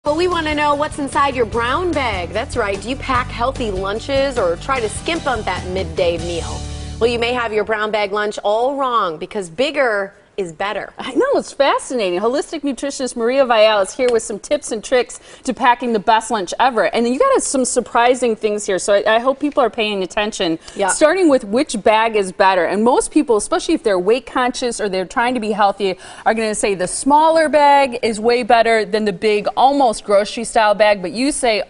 Well, we want to know what's inside your brown bag. That's right. Do you pack healthy lunches or try to skimp on that midday meal? Well, you may have your brown bag lunch all wrong because bigger is better. I know, it's fascinating. Holistic nutritionist Maria Vial is here with some tips and tricks to packing the best lunch ever. And you got some surprising things here, so I hope people are paying attention. Yeah. Starting with which bag is better. And most people, especially if they're weight conscious or they're trying to be healthy, are going to say the smaller bag is way better than the big, almost grocery style bag. But you say,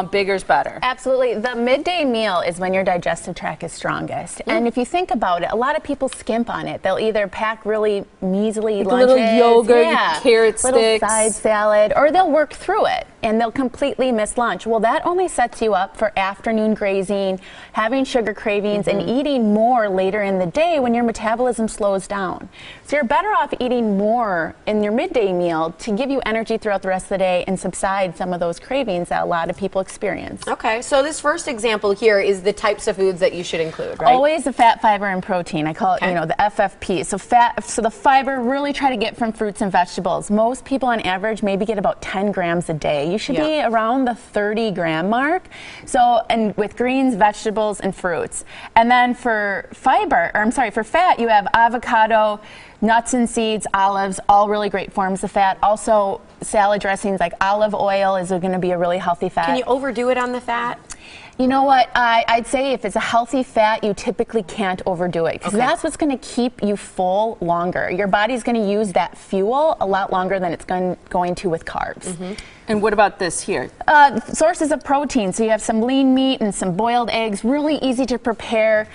bigger's better. Absolutely. The midday meal is when your digestive tract is strongest. And if you think about it, a lot of people skimp on it. They'll either pack really measly lunches, little yogurt, carrot little sticks, side salad, or they'll work through it and they'll completely miss lunch. Well, that only sets you up for afternoon grazing, having sugar cravings, and eating more later in the day when your metabolism slows down. So you're better off eating more in your midday meal to give you energy throughout the rest of the day and subside some of those cravings that a lot of people experience. Okay, so this first example here is the types of foods that you should include, right? Always the fat, fiber, and protein. I call it, the FFP. So the fiber, really try to get from fruits and vegetables. Most people on average maybe get about 10 grams a day. You should be around the 30-gram mark. So, and with greens, vegetables, and fruits. And then for for fat, you have avocado, nuts and seeds, olives, all really great forms of fat. Also, salad dressings like olive oil is going to be a really healthy fat. Can you overdo it on the fat? You know what? I'd say if it's a healthy fat, you typically can't overdo it because that's what's going to keep you full longer. Your body's going to use that fuel a lot longer than it's going to with carbs. And what about this here? Sources of protein. So you have some lean meat and some boiled eggs, really easy to prepare.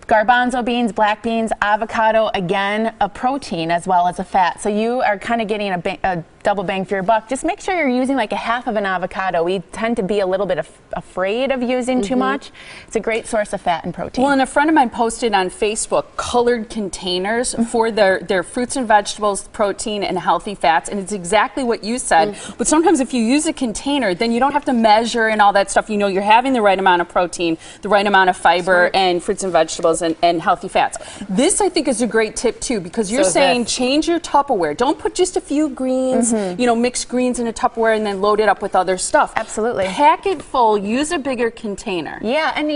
Garbanzo beans, black beans, avocado, again, a protein as well as a fat. So you are kind of getting a double bang for your buck. Just make sure you're using like a half of an avocado. We tend to be a little bit afraid of using too much. It's a great source of fat and protein. Well, and a friend of mine posted on Facebook colored containers for their fruits and vegetables, protein, and healthy fats, and it's exactly what you said. But sometimes if you use a container, then you don't have to measure and all that stuff. You know you're having the right amount of protein, the right amount of fiber, and fruits and vegetables and healthy fats. This, I think, is a great tip, too, because you're saying change your Tupperware. Don't put just a few greens, mix greens in a Tupperware and then load it up with other stuff. Absolutely. Pack it full. Use a bigger container. Yeah, and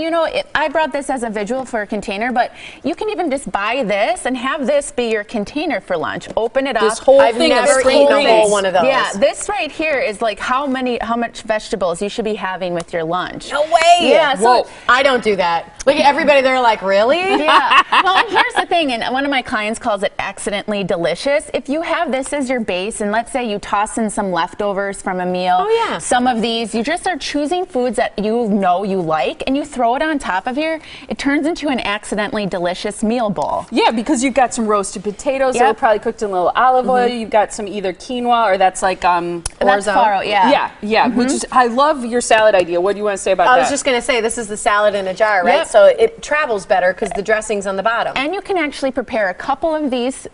I brought this as a visual for a container, but you can even just buy this and have this be your container for lunch. Open it up. This whole I've thing never of eaten a whole one of those. Yeah, this right here is like how much vegetables you should be having with your lunch. No way! Yeah, so I don't do that. Look at everybody, they're like, really? Yeah. Well, and here's the thing, and one of my clients calls it accidentally delicious. If you have this as your base, and let's say you toss in some leftovers from a meal, some of these, you just are choosing foods that you know you like, and you throw it on top of here, it turns into an accidentally delicious meal bowl. Yeah, because you've got some roasted potatoes that were probably cooked in a little olive oil. You've got some either quinoa or that's like that's farro, which is, I love your salad idea. What do you want to say about that? I was just going to say, this is the salad in a jar, right? So it travels better because the dressing's on the bottom. And you can actually prepare a couple of these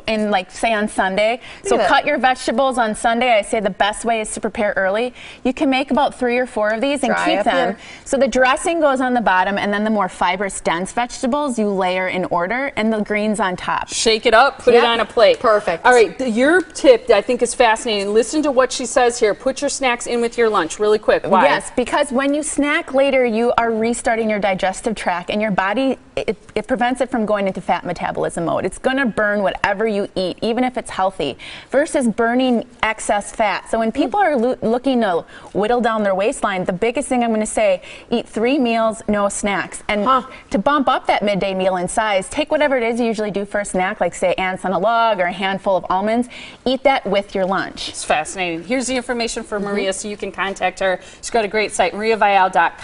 in, like, say on Sunday. So cut your vegetables on Sunday. I say the best way is to prepare early. You can make about 3 or 4 of these and keep them. So the dressing goes on the bottom, and then the more fibrous, dense vegetables you layer in order, and the greens on top. Shake it up, put it on a plate. Perfect. All right, your tip I think is fascinating. Listen to what she says here. Put your snacks in with your lunch really quick. Why? Yes, because when you snack later, you are restarting your digestive tract, and your body, it prevents it from going into fat metabolism mode. It's going to burn whatever you eat, even if it's healthy, versus burning excess fat. So when people are looking to whittle down their waistline, the biggest thing I'm going to say, eat 3 meals, no snacks. And to bump up that midday meal in size, take whatever it is you usually do for a snack, like say ants on a log or a handful of almonds, eat that with your lunch. It's fascinating. Here's the information for Maria so you can contact her. She's got a great site, mariavial.com.